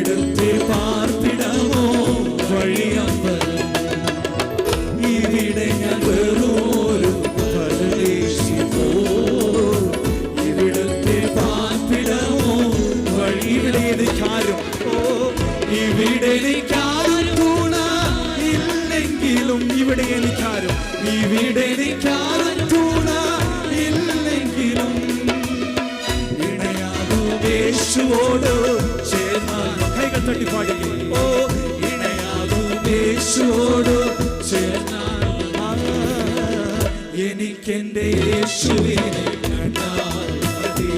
ഇവിടുത്തെ പാർപ്പിടമോ വഴിയമ്പലം, ഇവിടെ ഞാൻ വെറുമൊരു പരദേശി പോ. ഇവിടുത്തെ പാർപ്പിടമോ വഴി, ഇവിടെ എനിക്കാരും ഇവിടെ എനിക്കാരും തുണ ഇല്ലെങ്കിലും, ഇവിടെ എനിക്കാരും തുണ ഇല്ലെങ്കിലും ഇണയാകും യേശുവോട് ചേർന്നാൽ. കൈകൾ തട്ടി പാടുക. ഓ ഇണയാകും യേശുവോട് ചേർന്നാൽ. എനിക്കെന്റെ യേശുവിനെ കണ്ടാൽ മതി.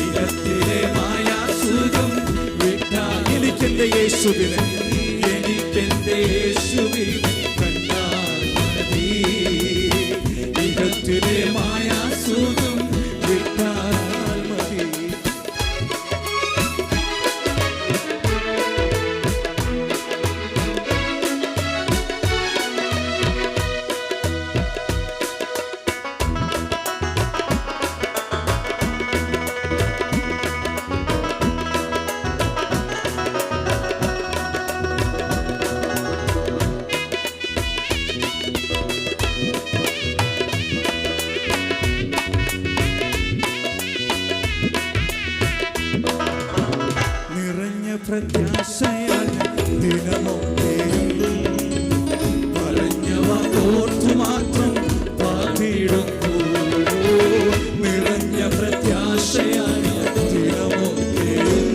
ഇഹത്തിലെ മായാസുഖം വിട്ടാൽ. എനിക്കെന്റെ യേശുവിനെ കണ്ടാൽ മതി. ഇഹത്തിലെ മായാസുഖം വിട്ടാൽ മതി. പ്രത്യാശയാൽ ദിനമൊക്കെയും പറഞ്ഞവ ഓർത്തു മാത്രം പാടിയിടുന്നു. നിറഞ്ഞ പ്രത്യാശയാൽ ദിനമൊക്കെയും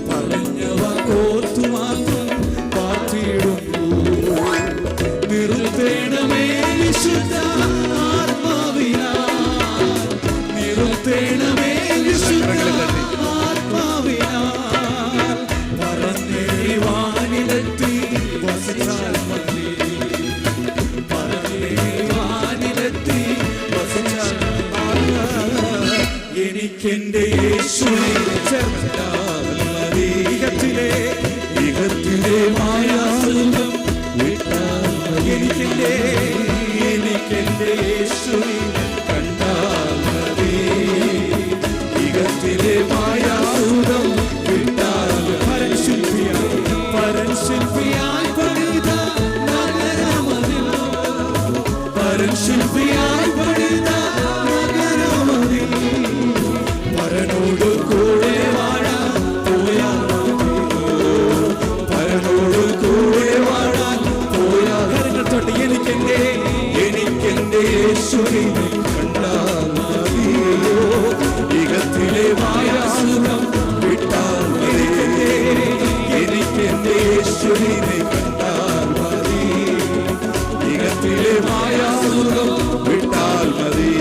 പറഞ്ഞവ ഓർത്തു മാത്രം പാടിയിടുന്നു. നിർത്തേണമേ വിശുദ്ധ ആത്മാവിനാൽ, നിർത്തേണമേ വിശുദ്ധ എനിക്കെന്റെ യേശുവിനെ ചേർന്നാൽ മതി. ഇഹത്തിലെ മായാസുഖം വിട്ടാൽ മതി. എനിക്കെന്റെ യേശുവിനെ കണ്ടാൽ മതി. ഇഹത്തിലെ മായാസുഖം വിട്ടാൽ. പരശില്പിയായി പണിത നഗരമതിൽ, പരശില്പിയായി പണിത നഗരമതിൽ പരനോട് കൂടെ വാഴാൻ പോയാൽ മതി. പരനോട് കൂടെ വാഴാൻ പോയാൽ. തൊട്ട് എനിക്കെന്റെ യേശുവിനെ കണ്ടാൽ മതി. ഇഹത്തിലെ മായാസുഖം വിട്ടാൽ മതി. എനിക്കെന്റെ യേശുവിനെ കണ്ടാൽ മതി. ഇഹത്തിലെ മായാസുഖം വിട്ടാൽ മതി.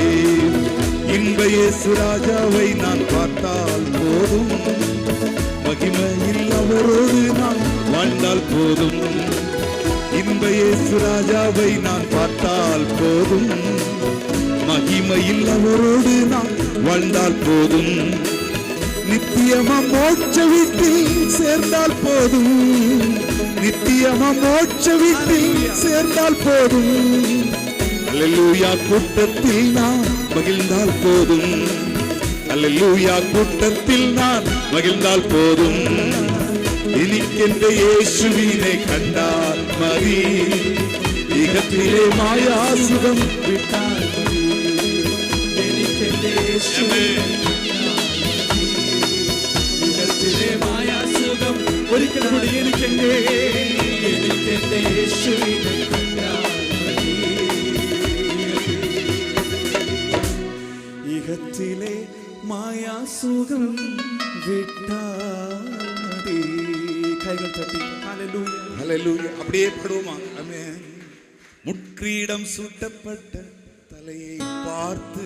இன்ப இயேசு ராஜாவை நான் பார்த்தால் போதும், மகிமையில் அவரோடு நான் வாழ்ந்தால் போதும். இன்ப இயேசு ராஜாவை நான் பார்த்தால் போதும், மகிமையில் அவரோடு நான் வாழ்ந்தால் போதும். நித்தியமா மோட்ச வீட்டில் சேர்ந்தால் போதும், நித்தியமா மோட்ச வீட்டில் சேர்ந்தால் போதும். அல்லேலூயா கூட்டத்தில் நான் மகிழ்ந்தால் போதும், அல்லேலூயா கூட்டத்தில் நான் மகிழ்ந்தால் போதும். എനിക്കെന്റെ യേശുവിനെ കണ്ടാൽ മതി. ഇഹത്തിലെ മായാസുഖം വിട്ടാൽ മതി. എനിക്കെന്റെ യേശുവിനെ ഇഹത്തിലെ മായാസുഖം. ഒരിക്കൽ കൂടി എനിക്കെന്റെ യേശുവിനെ കണ്ടാൽ മതി. ഇഹത്തിലെ മായാസുഖം വിട്ടാൽ മതി. കൈകൾ തട്ടി ഹല്ലേലൂയ ഹല്ലേലൂയ. அப்படியே பாடுவோமா? ஆமென். முட்கிரீடம் சூட்டப்பட்ட தலையை பார்த்து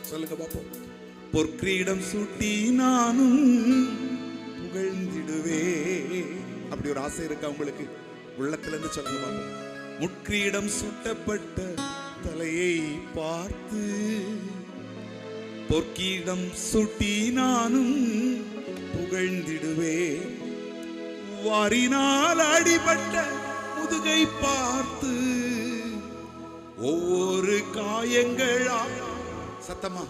சொல்லுங்க பாப்போம். பொற்கிரீடம் சூட்டி நானும் புகழ்ந்திடுவே. அப்படி ஒரு ஆசை இருக்கா உங்களுக்கு? உள்ளத்துல இருந்து சொல்லுங்க பாப்போம். முட்கிரீடம் சூட்டப்பட்ட தலையை பார்த்து பொற்கிரீடம் சூட்டி நானும் புகழ்ந்திடுவே. வாரினால் அடிபட்ட முதுகை பார்த்து ஒவ்வொரு காயங்களா சத்தமா